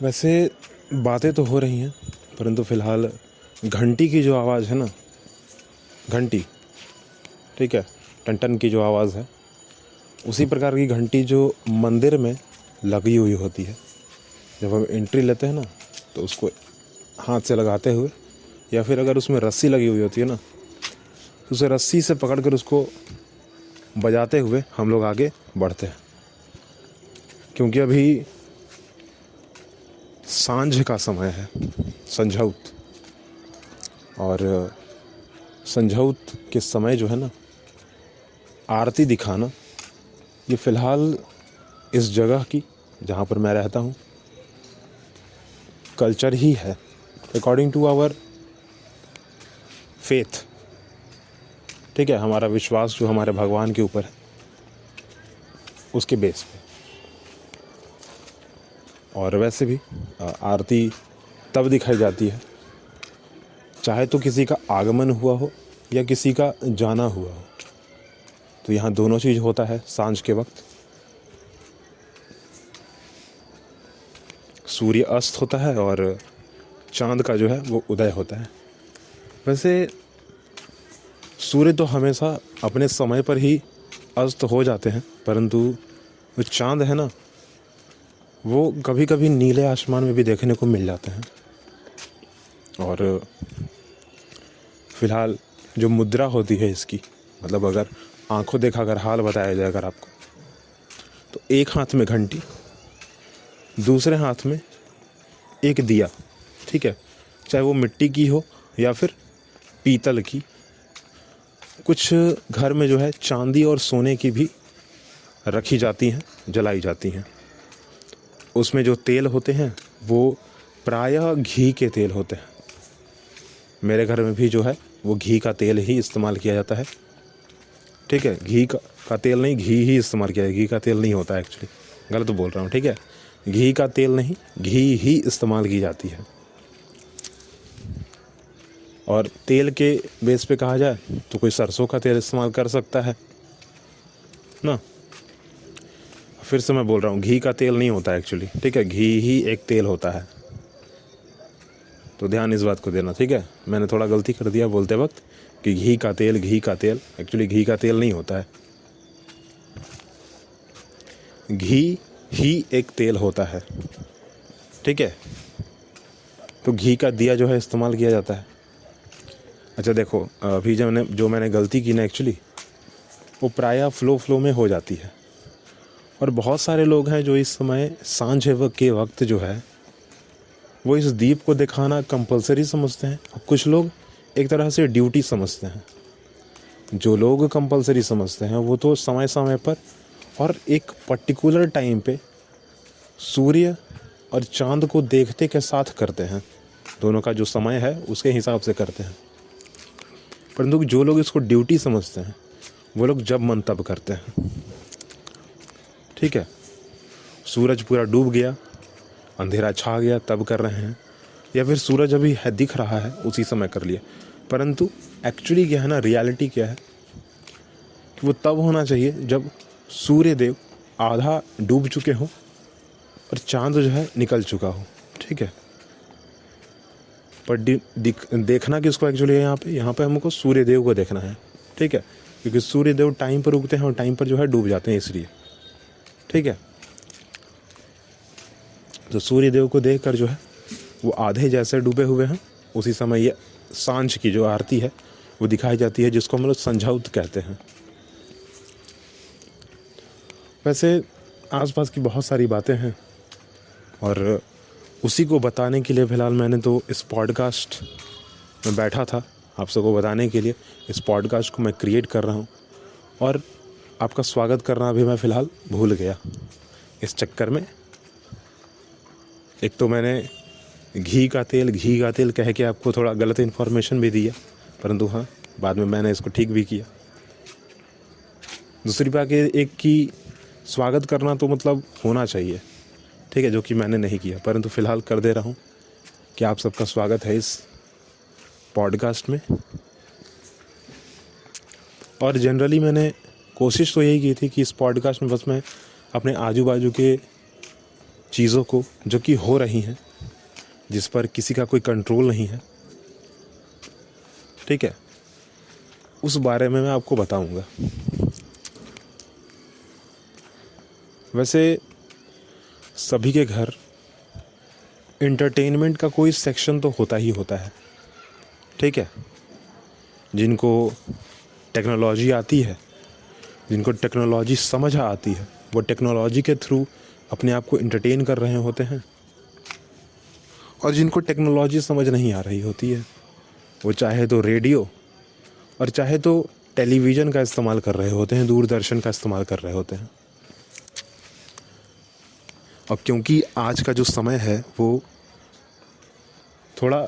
वैसे बातें तो हो रही हैं, परंतु फ़िलहाल घंटी की जो आवाज़ है ना, घंटी, ठीक है, टन टन की जो आवाज़ है, उसी प्रकार की घंटी जो मंदिर में लगी हुई होती है। जब हम एंट्री लेते हैं ना, तो उसको हाथ से लगाते हुए, या फिर अगर उसमें रस्सी लगी हुई होती है ना, तो उसे रस्सी से पकड़कर उसको बजाते हुए हम लोग आगे बढ़ते हैं। क्योंकि अभी सांझ का समय है, संझौत, और संझौत के समय जो है ना, आरती दिखाना, ये फ़िलहाल इस जगह की, जहाँ पर मैं रहता हूँ, कल्चर ही है, अकॉर्डिंग टू आवर फेथ। ठीक है, हमारा विश्वास जो हमारे भगवान के ऊपर है, उसके बेस पे। और वैसे भी आरती तब दिखाई जाती है चाहे तो किसी का आगमन हुआ हो या किसी का जाना हुआ हो। तो यहाँ दोनों चीज़ होता है। सांझ के वक्त सूर्य अस्त होता है और चांद का जो है वो उदय होता है। वैसे सूर्य तो हमेशा अपने समय पर ही अस्त हो जाते हैं, परंतु जो चांद है ना, वो कभी कभी नीले आसमान में भी देखने को मिल जाते हैं। और फ़िलहाल जो मुद्रा होती है इसकी, मतलब अगर आंखों देखा अगर हाल बताया जाए अगर आपको, तो एक हाथ में घंटी, दूसरे हाथ में एक दिया, ठीक है, चाहे वो मिट्टी की हो या फिर पीतल की। कुछ घर में जो है चांदी और सोने की भी रखी जाती हैं, जलाई जाती हैं। उसमें जो तेल होते हैं वो प्रायः घी के तेल होते हैं। मेरे घर में भी जो है वो घी का तेल ही इस्तेमाल किया जाता है। ठीक है, घी का तेल नहीं, घी ही इस्तेमाल किया है। घी का तेल नहीं होता है, एक्चुअली गलत बोल रहा हूँ। ठीक है, घी का तेल नहीं, घी ही इस्तेमाल की जाती है। और तेल के बेस पे कहा जाए तो कोई सरसों का तेल इस्तेमाल कर सकता है ना। फिर से मैं बोल रहा हूँ, घी का तेल नहीं होता एक्चुअली। ठीक है, घी ही एक तेल होता है, तो ध्यान इस बात को देना। ठीक है, मैंने थोड़ा गलती कर दिया बोलते वक्त कि घी का तेल, घी का तेल, एक्चुअली घी का तेल नहीं होता है, घी ही एक तेल होता है। ठीक है, तो घी का दिया जो है इस्तेमाल किया जाता है। अच्छा देखो, अभी जो मैंने गलती की ना, एक्चुअली वो प्रायः फ्लो में हो जाती है। और बहुत सारे लोग हैं जो इस समय सांझ के वक्त जो है वो इस दीप को दिखाना कंपलसरी समझते हैं, और कुछ लोग एक तरह से ड्यूटी समझते हैं। जो लोग कंपलसरी समझते हैं वो तो समय समय पर और एक पर्टिकुलर टाइम पे सूर्य और चांद को देखते के साथ करते हैं। दोनों का जो समय है उसके हिसाब से करते हैं। परंतु जो लोग इसको ड्यूटी समझते हैं वो लोग जब मन तब करते हैं। ठीक है, सूरज पूरा डूब गया, अंधेरा छा गया, तब कर रहे हैं, या फिर सूरज अभी है दिख रहा है उसी समय कर लिया। परंतु एक्चुअली क्या है ना, रियलिटी क्या है कि वो तब होना चाहिए जब सूर्य देव आधा डूब चुके हों और चांद जो है निकल चुका हो। ठीक है, पर देखना किसको एक्चुअली है यहाँ पे हमको सूर्य देव को देखना है। ठीक है, क्योंकि सूर्य देव टाइम पर उगते हैं और टाइम पर जो है डूब जाते हैं, इसलिए। ठीक है, तो सूर्य देव को देखकर जो है वो आधे जैसे डूबे हुए हैं, उसी समय ये सांझ की जो आरती है वो दिखाई जाती है, जिसको हम लोग संझौत कहते हैं। वैसे आसपास की बहुत सारी बातें हैं, और उसी को बताने के लिए फ़िलहाल मैंने तो इस पॉडकास्ट में बैठा था, आप सबको बताने के लिए। इस पॉडकास्ट को मैं क्रिएट कर रहा हूँ, और आपका स्वागत करना भी मैं फ़िलहाल भूल गया इस चक्कर में। एक तो मैंने घी का तेल कह के आपको थोड़ा गलत इन्फॉर्मेशन भी दिया, परंतु हाँ, बाद में मैंने इसको ठीक भी किया। दूसरी बात एक की स्वागत करना तो मतलब होना चाहिए, ठीक है, जो कि मैंने नहीं किया, परंतु फ़िलहाल कर दे रहा हूँ कि आप सबका स्वागत है इस पॉडकास्ट में। और जनरली मैंने कोशिश तो यही की थी कि इस पॉडकास्ट में बस मैं अपने आजू बाजू के चीज़ों को जो कि हो रही हैं, जिस पर किसी का कोई कंट्रोल नहीं है, ठीक है, उस बारे में मैं आपको बताऊंगा। वैसे सभी के घर एंटरटेनमेंट का कोई सेक्शन तो होता ही होता है, ठीक है। जिनको टेक्नोलॉजी आती है, जिनको टेक्नोलॉजी समझ आती है, वो टेक्नोलॉजी के थ्रू अपने आप को एंटरटेन कर रहे होते हैं। और जिनको टेक्नोलॉजी समझ नहीं आ रही होती है, वो चाहे तो रेडियो और चाहे तो टेलीविज़न का इस्तेमाल कर रहे होते हैं, दूरदर्शन का इस्तेमाल कर रहे होते हैं। और क्योंकि आज का जो समय है वो थोड़ा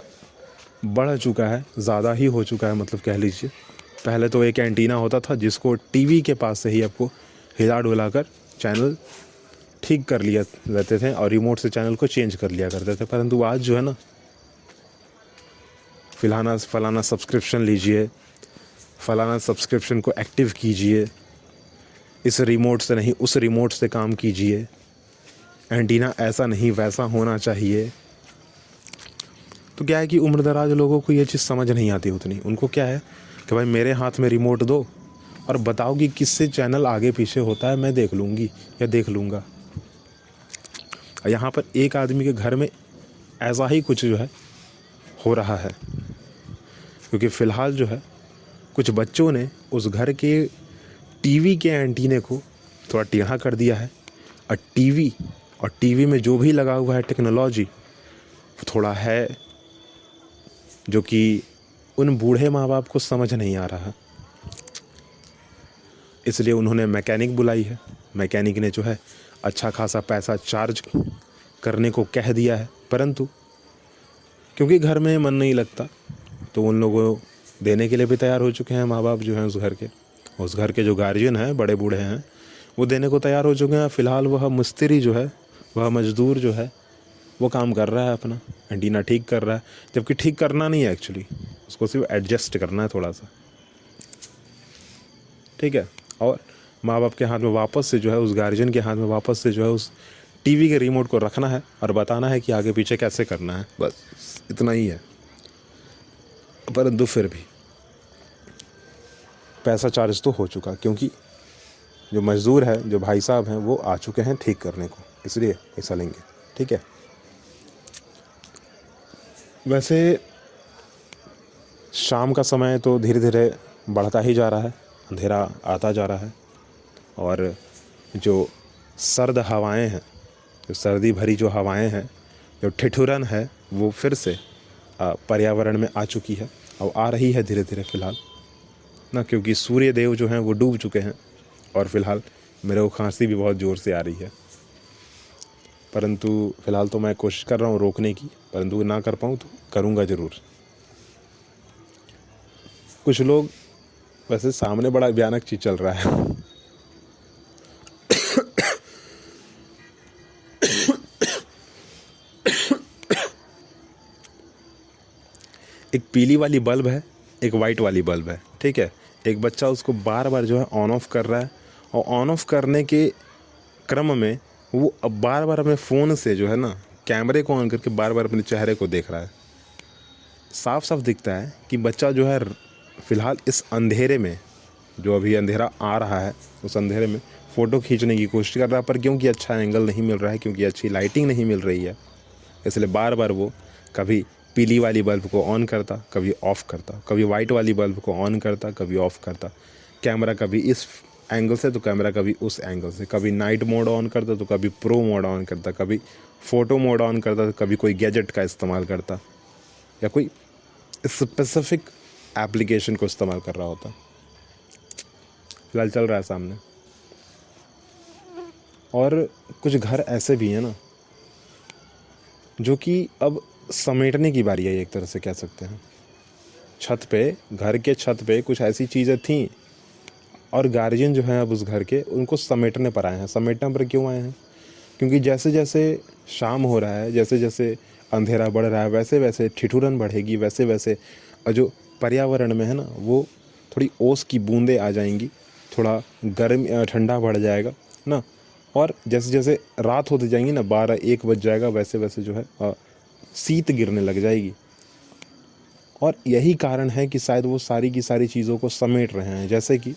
बढ़ चुका है, ज़्यादा ही हो चुका है, मतलब कह लीजिए। पहले तो एक एंटीना होता था जिसको टीवी के पास से ही आपको हिला डुला कर चैनल ठीक कर लिया रहते थे और रिमोट से चैनल को चेंज कर लिया करते थे। परंतु आज जो है ना, फलाना सब्सक्रिप्शन लीजिए, फलाना सब्सक्रिप्शन को एक्टिव कीजिए, इस रिमोट से नहीं उस रिमोट से काम कीजिए, एंटीना ऐसा नहीं वैसा होना चाहिए। तो क्या है कि उम्रदराज लोगों को ये चीज़ समझ नहीं आती उतनी। उनको क्या है कि भाई मेरे हाथ में रिमोट दो और बताओ कि किससे चैनल आगे पीछे होता है, मैं देख लूँगी या देख लूँगा। यहाँ पर एक आदमी के घर में ऐसा ही कुछ जो है हो रहा है, क्योंकि फ़िलहाल जो है कुछ बच्चों ने उस घर के टीवी के एंटीने को थोड़ा टेढ़ा कर दिया है। और टीवी में जो भी लगा हुआ है टेक्नोलॉजी थोड़ा है जो कि उन बूढ़े माँ बाप को समझ नहीं आ रहा। इसलिए उन्होंने मैकेनिक बुलाई है। मैकेनिक ने जो है अच्छा खासा पैसा चार्ज करने को कह दिया है, परंतु क्योंकि घर में मन नहीं लगता तो उन लोगों देने के लिए भी तैयार हो चुके हैं। माँ बाप जो हैं उस घर के जो गार्जियन हैं, बड़े बूढ़े हैं, वो देने को तैयार हो चुके हैं। फ़िलहाल वह मिस्त्री जो है, वह मज़दूर जो है, वो काम कर रहा है, अपना एंटीना ठीक कर रहा है। जबकि ठीक करना नहीं है एक्चुअली, उसको सिर्फ एडजस्ट करना है थोड़ा सा, ठीक है। और माँ बाप के हाथ में वापस से जो है, उस गार्जियन के हाथ में वापस से जो है उस टीवी के रिमोट को रखना है और बताना है कि आगे पीछे कैसे करना है, बस इतना ही है। परंतु फिर भी पैसा चार्ज तो हो चुका, क्योंकि जो मज़दूर है, जो भाई साहब हैं, वो आ चुके हैं ठीक करने को, इसलिए पैसा लेंगे, ठीक है। वैसे शाम का समय तो धीरे धीरे बढ़ता ही जा रहा है, अंधेरा आता जा रहा है, और जो सर्द हवाएं हैं, जो सर्दी भरी जो हवाएं हैं, जो ठिठुरन है, वो फिर से पर्यावरण में आ चुकी है और आ रही है धीरे धीरे फ़िलहाल ना, क्योंकि सूर्य देव जो हैं वो डूब चुके हैं। और फ़िलहाल मेरे को खांसी भी बहुत ज़ोर से आ रही है, परंतु फ़िलहाल तो मैं कोशिश कर रहा हूँ रोकने की, परंतु ना कर पाऊँ तो करूँगा ज़रूर। कुछ लोग, वैसे सामने बड़ा भयानक चीज़ चल रहा है। एक पीली वाली बल्ब है, एक वाइट वाली बल्ब है, ठीक है। एक बच्चा उसको बार बार जो है ऑन ऑफ कर रहा है, और ऑन ऑफ करने के क्रम में वो अब बार बार अपने फ़ोन से जो है ना, कैमरे को ऑन करके बार बार अपने चेहरे को देख रहा है। साफ साफ दिखता है कि बच्चा जो है फ़िलहाल इस अंधेरे में, जो अभी अंधेरा आ रहा है, उस अंधेरे में फ़ोटो खींचने की कोशिश कर रहा है, पर क्योंकि अच्छा एंगल नहीं मिल रहा है, क्योंकि अच्छी लाइटिंग नहीं मिल रही है, इसलिए बार बार वो कभी पीली वाली बल्ब को ऑन करता, कभी ऑफ़ करता, कभी वाइट वाली बल्ब को ऑन करता, कभी ऑफ़ करता। कैमरा कभी इस एंगल से तो कैमरा कभी उस एंगल से, कभी नाइट मोड ऑन करता तो कभी प्रो मोड ऑन करता, कभी फ़ोटो मोड ऑन करता तो कभी कोई गैजेट का इस्तेमाल करता, या कोई स्पेसिफिक एप्लीकेशन को इस्तेमाल कर रहा होता। फिलहाल चल रहा है सामने। और कुछ घर ऐसे भी हैं ना, जो कि अब समेटने की बारी है, एक तरह से कह सकते हैं। छत पे, घर के छत पे कुछ ऐसी चीज़ें थीं, और गार्जियन जो हैं अब उस घर के, उनको समेटने पर आए हैं। समेटने पर क्यों आए हैं? क्योंकि जैसे जैसे शाम हो रहा है, जैसे जैसे अंधेरा बढ़ रहा है, वैसे वैसे ठिठुरन बढ़ेगी, वैसे वैसे जो पर्यावरण में है ना, वो थोड़ी ओस की बूंदें आ जाएंगी, थोड़ा गर्म ठंडा बढ़ जाएगा ना, और जैसे जैसे रात होती जाएंगी ना, 12-1 बज जाएगा, वैसे वैसे जो है शीत गिरने लग जाएगी। और यही कारण है कि शायद वो सारी की सारी चीज़ों को समेट रहे हैं। जैसे कि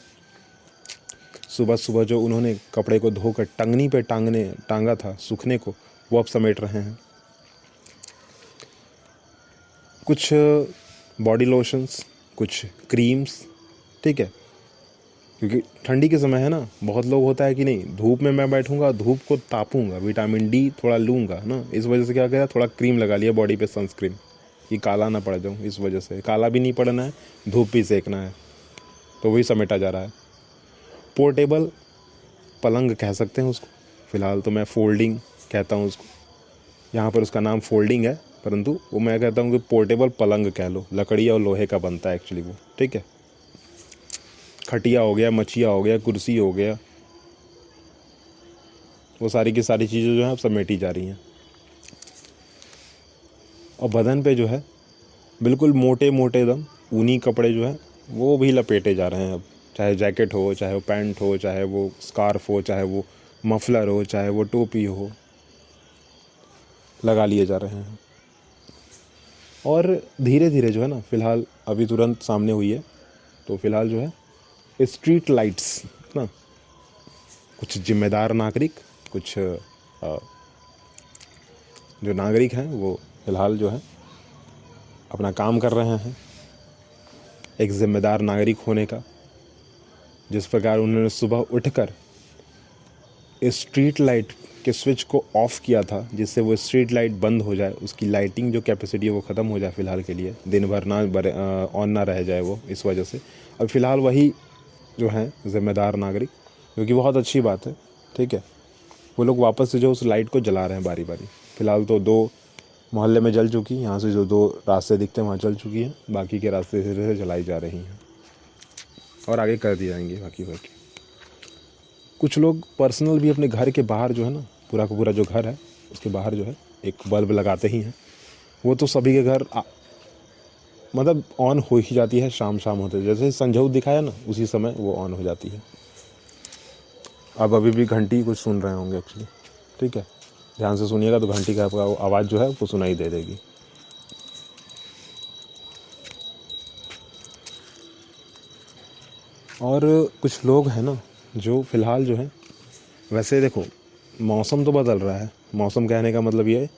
सुबह सुबह जो उन्होंने कपड़े को धोकर टंगनी पे टांगा था सूखने को, वो अब समेट रहे हैं। कुछ बॉडी लोशंस, कुछ क्रीम्स, ठीक है, क्योंकि ठंडी के समय है ना, बहुत लोग होता है कि नहीं धूप में मैं बैठूंगा, धूप को तापूंगा, विटामिन डी थोड़ा लूँगा ना, इस वजह से क्या किया, थोड़ा क्रीम लगा लिया बॉडी पे, सनस्क्रीन, कि काला ना पड़ जाऊँ। इस वजह से काला भी नहीं पड़ना है, धूप भी सेकना है, तो वही समेटा जा रहा है। पोर्टेबल पलंग कह सकते हैं उसको, फ़िलहाल तो मैं फोल्डिंग कहता हूँ उसको, यहाँ पर उसका नाम फोल्डिंग है, परंतु वो मैं कहता हूँ कि पोर्टेबल पलंग कह लो, लकड़ी और लोहे का बनता है एक्चुअली वो, ठीक है। खटिया हो गया, मचिया हो गया, कुर्सी हो गया, वो सारी की सारी चीज़ें जो हैं अब समेटी जा रही हैं। और बदन पे जो है बिल्कुल मोटे मोटे दम ऊनी कपड़े जो है वो भी लपेटे जा रहे हैं अब, चाहे जैकेट हो, चाहे वो पैंट हो, चाहे वो स्कार्फ हो, चाहे वो मफलर हो, चाहे वो टोपी हो, लगा लिए जा रहे हैं। और धीरे धीरे जो है ना, फ़िलहाल अभी तुरंत सामने हुई है, तो फ़िलहाल जो है स्ट्रीट लाइट्स ना, कुछ जिम्मेदार नागरिक, कुछ जो नागरिक हैं वो फ़िलहाल जो है अपना काम कर रहे हैं एक ज़िम्मेदार नागरिक होने का। जिस प्रकार उन्होंने सुबह उठकर स्ट्रीट लाइट के स्विच को ऑफ़ किया था, जिससे वो स्ट्रीट लाइट बंद हो जाए, उसकी लाइटिंग जो कैपेसिटी है वो ख़त्म हो जाए फ़िलहाल के लिए, दिन भर ना ऑन ना रह जाए वो, इस वजह से अब फ़िलहाल वही जो हैं ज़िम्मेदार नागरिक, जो कि बहुत अच्छी बात है, ठीक है, वो लोग वापस से जो उस लाइट को जला रहे हैं बारी बारी। फ़िलहाल तो 2 मोहल्ले में जल चुकी, यहाँ से जो 2 रास्ते दिखते हैं वहाँ जल चुकी हैं, बाकी के रास्ते धीरे धीरे जलाई जा रही हैं और आगे कर दी जाएंगी बाकी। कुछ लोग पर्सनल भी अपने घर के बाहर जो है ना, पूरा का पूरा जो घर है उसके बाहर जो है एक बल्ब लगाते ही हैं। वो तो सभी के घर मतलब ऑन हो ही जाती है शाम होते, जैसे संझऊ दिखाया ना उसी समय वो ऑन हो जाती है। अब अभी भी घंटी कुछ सुन रहे होंगे एक्चुअली, ठीक है, ध्यान से सुनिएगा तो घंटी का आवाज़ जो है वो सुनाई दे देगी। और कुछ लोग हैं ना जो फ़िलहाल जो है, वैसे देखो मौसम तो बदल रहा है, मौसम कहने का मतलब ये है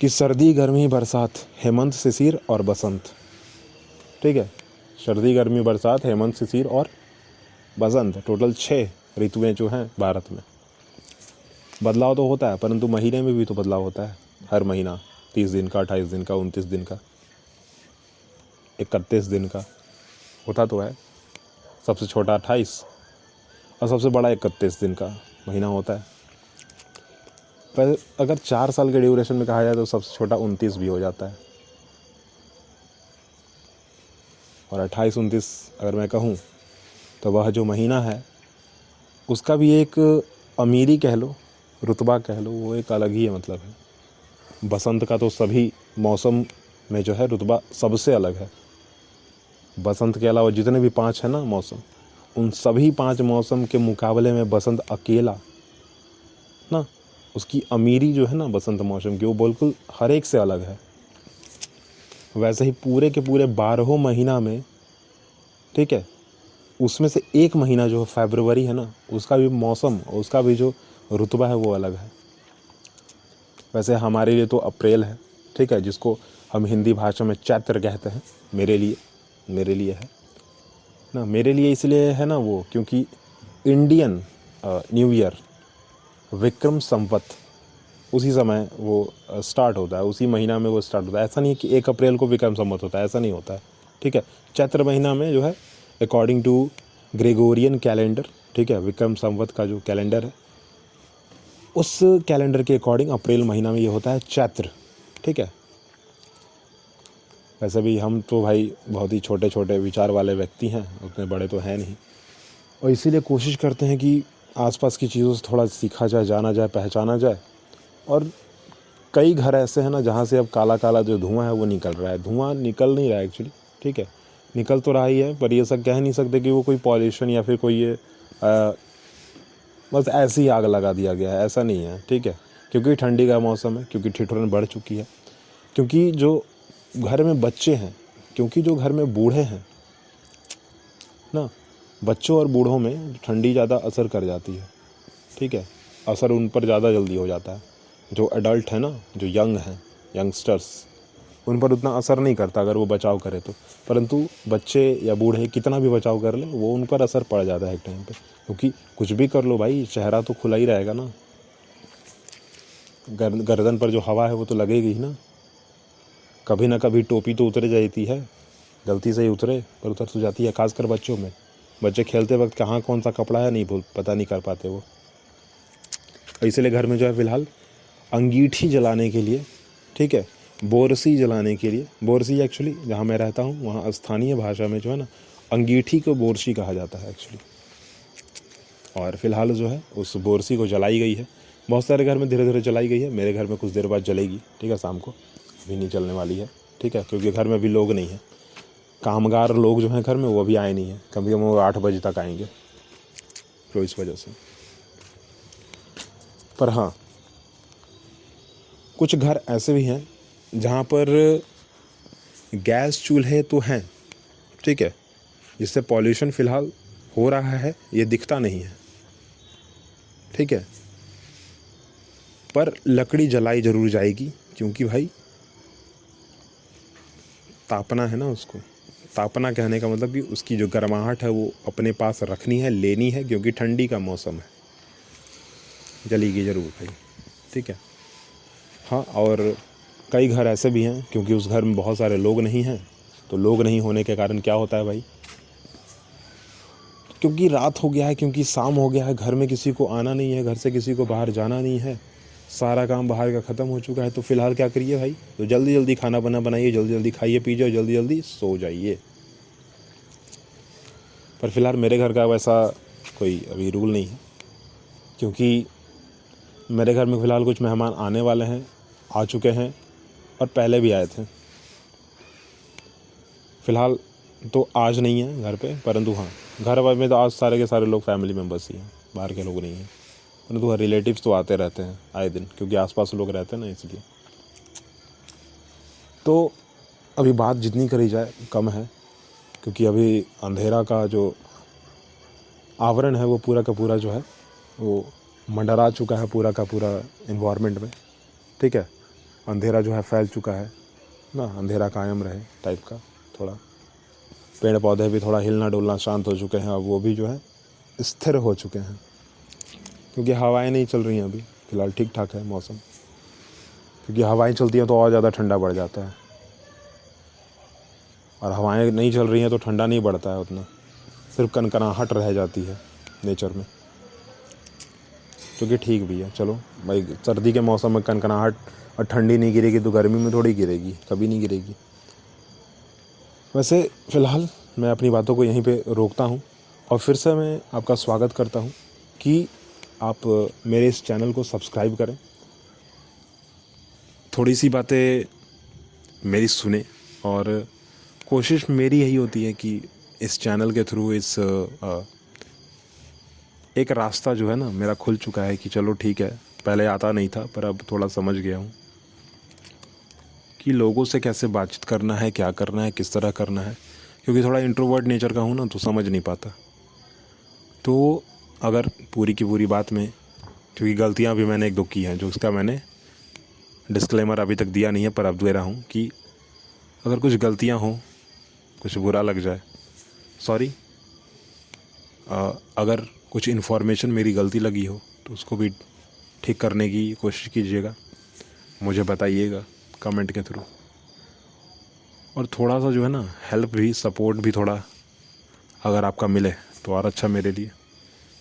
कि सर्दी गर्मी बरसात, हेमंत शिशिर और बसंत, ठीक है, सर्दी गर्मी बरसात, हेमंत शिशिर और बसंत, टोटल 6 ऋतुएं जो हैं भारत में। बदलाव तो होता है, परंतु महीने में भी तो बदलाव होता है, हर महीना 30 दिन का, 28 दिन का, 29 दिन का, 31 दिन का होता तो है। सबसे छोटा 28 और सबसे बड़ा 31 दिन का महीना होता है। पर अगर 4 साल के ड्यूरेशन में कहा जाए तो सबसे छोटा 29 भी हो जाता है। और 28-29 अगर मैं कहूँ तो वह जो महीना है उसका भी एक अमीरी कह लो, रुतबा कह लो, वो एक अलग ही मतलब है। बसंत का तो सभी मौसम में जो है रुतबा सबसे अलग है। बसंत के अलावा जितने भी 5 हैं ना मौसम, उन सभी 5 मौसम के मुकाबले में बसंत अकेला ना, उसकी अमीरी जो है ना बसंत मौसम की, वो बिल्कुल हर एक से अलग है। वैसे ही पूरे के पूरे 12 महीना में, ठीक है, उसमें से एक महीना जो फरवरी है ना, उसका भी मौसम, उसका भी जो रुतबा है वो अलग है। वैसे हमारे लिए तो अप्रैल है, ठीक है, जिसको हम हिंदी भाषा में चैत्र कहते हैं। मेरे लिए है ना, मेरे लिए इसलिए है ना वो, क्योंकि Indian new year Vikram Samvat उसी समय वो स्टार्ट होता है, उसी महीना में वो स्टार्ट होता है। ऐसा नहीं है कि 1 अप्रैल को विक्रम संवत होता है, ऐसा नहीं होता है, ठीक है। चैत्र महीना में जो है अकॉर्डिंग टू ग्रेगोरियन कैलेंडर, ठीक है, विक्रम संवत का जो कैलेंडर है उस कैलेंडर के अकॉर्डिंग अप्रैल महीना में ये होता है चैत्र, ठीक है। वैसे भी हम तो भाई बहुत ही छोटे छोटे विचार वाले व्यक्ति हैं, उतने बड़े तो हैं नहीं, और इसीलिए कोशिश करते हैं कि आसपास की चीज़ों से थोड़ा सीखा जाए, जाना जाए, पहचाना जाए। और कई घर ऐसे हैं ना जहाँ से अब काला काला जो धुआं है वो निकल रहा है। धुआं निकल नहीं रहा है एक्चुअली, ठीक है, निकल तो रहा ही है, पर ये सब कह नहीं सकते कि वो कोई पॉल्यूशन या फिर कोई ये बस ऐसे ही आग लगा दिया गया है, ऐसा नहीं है, ठीक है। क्योंकि ठंडी का मौसम है, क्योंकि ठिठुरन बढ़ चुकी है, क्योंकि जो घर में बच्चे हैं, क्योंकि जो घर में बूढ़े हैं ना, बच्चों और बूढ़ों में ठंडी ज़्यादा असर कर जाती है, ठीक है। असर उन पर ज़्यादा जल्दी हो जाता है। जो एडल्ट है ना, जो यंग हैं, यंगस्टर्स, उन पर उतना असर नहीं करता अगर वो बचाव करे तो। परंतु बच्चे या बूढ़े कितना भी बचाव कर ले, वो उन पर असर पड़ जाता है एक टाइम पे। क्योंकि कुछ भी कर लो भाई, चेहरा तो खुला ही रहेगा ना, गर्दन पर जो हवा है वो तो लगेगी ही ना। कभी ना कभी टोपी तो उतर जाती है, गलती से ही उतरे पर उतर तो जाती है, खासकर बच्चों में। बच्चे खेलते वक्त कहाँ कौन सा कपड़ा है नहीं पता नहीं कर पाते वो। इसलिए घर में जो है फ़िलहाल अंगीठी जलाने के लिए, ठीक है, बोरसी जलाने के लिए, बोरसी एक्चुअली जहाँ मैं रहता हूँ वहाँ स्थानीय भाषा में जो है ना, अंगीठी को बोरसी कहा जाता है एक्चुअली। और फ़िलहाल जो है उस बोरसी को जलाई गई है। बहुत सारे घर में धीरे धीरे जलाई गई है, मेरे घर में कुछ देर बाद जलेगी, ठीक है, शाम को, अभी नहीं चलने वाली है, ठीक है, क्योंकि घर में अभी लोग नहीं हैं। कामगार लोग जो हैं घर में वो अभी आए नहीं हैं, कम से कम वो 8 बजे तक आएंगे, तो इस वजह से। पर हाँ, कुछ घर ऐसे भी हैं जहाँ पर गैस चूल्हे तो हैं, ठीक है, जिससे पॉल्यूशन फ़िलहाल हो रहा है, ये दिखता नहीं है, ठीक है, पर लकड़ी जलाई ज़रूर जाएगी, क्योंकि भाई तापना है ना उसको। तापना कहने का मतलब कि उसकी जो गर्माहट है वो अपने पास रखनी है, लेनी है, क्योंकि ठंडी का मौसम है, जलेगी ज़रूर भाई, ठीक है। हाँ, और कई घर ऐसे भी हैं, क्योंकि उस घर में बहुत सारे लोग नहीं हैं, तो लोग नहीं होने के कारण क्या होता है भाई, क्योंकि रात हो गया है, क्योंकि शाम हो गया है, घर में किसी को आना नहीं है, घर से किसी को बाहर जाना नहीं है, सारा काम बाहर का ख़त्म हो चुका है, तो फ़िलहाल क्या करिए भाई, तो जल्दी जल्दी खाना बनाइए, जल्दी जल्दी खाइए पीजिए और जल्दी जल्दी सो जाइए। पर फ़िलहाल मेरे घर का वैसा कोई अभी रूल नहीं है, क्योंकि मेरे घर में फ़िलहाल कुछ मेहमान आने वाले हैं, आ चुके हैं, और पहले भी आए थे। फ़िलहाल तो आज नहीं है घर पे, परंतु हाँ, घर वाले में तो आज सारे के सारे लोग फैमिली मेम्बर्स ही हैं, बाहर के लोग नहीं हैं। परंतु हाँ, रिलेटिव्स तो आते रहते हैं आए दिन, क्योंकि आसपास लोग रहते हैं ना, इसलिए। तो अभी बात जितनी करी जाए कम है, क्योंकि अभी अंधेरा का जो आवरण है वो पूरा का पूरा जो है वो मंडरा चुका है, पूरा का पूरा इन्वायरमेंट में, ठीक है। अंधेरा जो है फैल चुका है ना, अंधेरा कायम रहे टाइप का थोड़ा। पेड़ पौधे भी थोड़ा हिलना डुलना शांत हो चुके हैं, अब वो भी जो है स्थिर हो चुके हैं, क्योंकि हवाएं नहीं चल रही हैं अभी फ़िलहाल, ठीक ठाक है मौसम। क्योंकि हवाएं चलती हैं तो और ज़्यादा ठंडा बढ़ जाता है, और हवाएं नहीं चल रही हैं तो ठंडा नहीं बढ़ता है उतना, सिर्फ कनकनाहट रह जाती है नेचर में, जो कि ठीक भी है। चलो भाई, सर्दी के मौसम में कनकनाहट और ठंडी नहीं गिरेगी तो गर्मी में थोड़ी गिरेगी, कभी नहीं गिरेगी। वैसे फ़िलहाल मैं अपनी बातों को यहीं पे रोकता हूँ, और फिर से मैं आपका स्वागत करता हूँ कि आप मेरे इस चैनल को सब्सक्राइब करें, थोड़ी सी बातें मेरी सुने, और कोशिश मेरी यही होती है कि इस चैनल के थ्रू एक रास्ता जो है ना मेरा खुल चुका है, कि चलो ठीक है, पहले आता नहीं था पर अब थोड़ा समझ गया हूँ कि लोगों से कैसे बातचीत करना है, क्या करना है, किस तरह करना है, क्योंकि थोड़ा इंट्रोवर्ट नेचर का हूँ ना, तो समझ नहीं पाता। तो अगर पूरी की पूरी बात में, क्योंकि गलतियाँ भी मैंने एक दो की हैं, जो उसका मैंने डिस्क्लेमर अभी तक दिया नहीं है, पर अब दे रहा हूँ कि अगर कुछ गलतियाँ हों, कुछ बुरा लग जाए, सॉरी। अगर कुछ इन्फॉर्मेशन मेरी गलती लगी हो तो उसको भी ठीक करने की कोशिश कीजिएगा, मुझे बताइएगा कमेंट के थ्रू। और थोड़ा सा जो है ना हेल्प भी, सपोर्ट भी थोड़ा अगर आपका मिले तो और अच्छा मेरे लिए,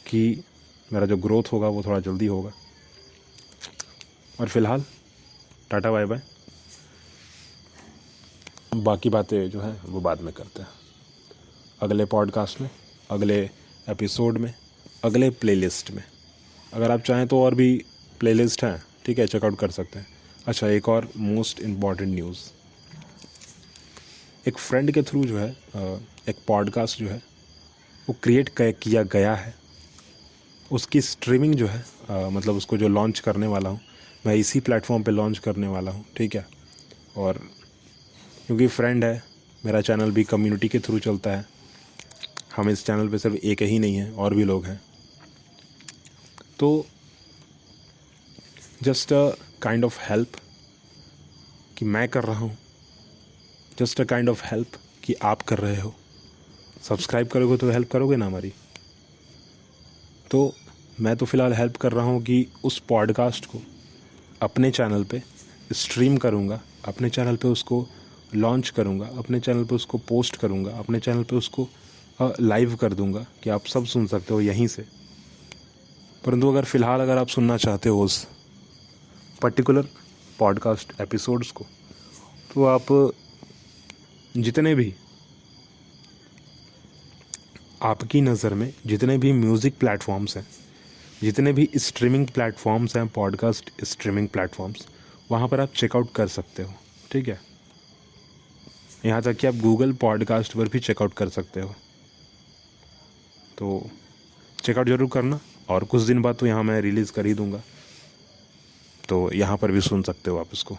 कि मेरा जो ग्रोथ होगा वो थोड़ा जल्दी होगा। और फ़िलहाल टाटा बाय बाय, बाकी बातें जो हैं वो बाद में करते हैं, अगले पॉडकास्ट में, अगले एपिसोड में, अगले प्लेलिस्ट में। अगर आप चाहें तो और भी प्लेलिस्ट हैं, ठीक है, चेकआउट कर सकते हैं। अच्छा, एक और मोस्ट इम्पॉर्टेंट न्यूज़, एक फ्रेंड के थ्रू जो है एक पॉडकास्ट जो है वो क्रिएट किया गया है, उसकी स्ट्रीमिंग जो है मतलब उसको जो लॉन्च करने वाला हूँ मैं इसी प्लेटफॉर्म पे लॉन्च करने वाला हूँ, ठीक है। और क्योंकि फ्रेंड है, मेरा चैनल भी कम्युनिटी के थ्रू चलता है, हम इस चैनल पे सिर्फ एक ही नहीं है, और भी लोग हैं। तो just a kind of help कि मैं कर रहा हूँ, just a kind of help कि आप कर रहे हो। सब्सक्राइब करोगे तो हेल्प करोगे ना हमारी। तो मैं तो फ़िलहाल हेल्प कर रहा हूँ कि उस पॉडकास्ट को अपने चैनल पे स्ट्रीम करूँगा, अपने चैनल पे उसको लॉन्च करूँगा, अपने चैनल पे उसको पोस्ट करूँगा, अपने चैनल पे उसको लाइव कर दूँगा कि आप सब सुन सकते हो यहीं से। परंतु अगर आप सुनना चाहते हो उस पर्टिकुलर पॉडकास्ट एपिसोड्स को, तो आप जितने भी आपकी नज़र में जितने भी म्यूज़िक प्लेटफॉर्म्स हैं, जितने भी स्ट्रीमिंग प्लेटफॉर्म्स हैं, पॉडकास्ट स्ट्रीमिंग प्लेटफॉर्म्स, वहाँ पर आप चेकआउट कर सकते हो, ठीक है। यहाँ तक कि आप गूगल पॉडकास्ट पर भी चेकआउट कर सकते हो। तो चेकआउट ज़रूर करना, और कुछ दिन बाद तो यहाँ मैं रिलीज़ कर ही दूँगा, तो यहाँ पर भी सुन सकते हो आप इसको।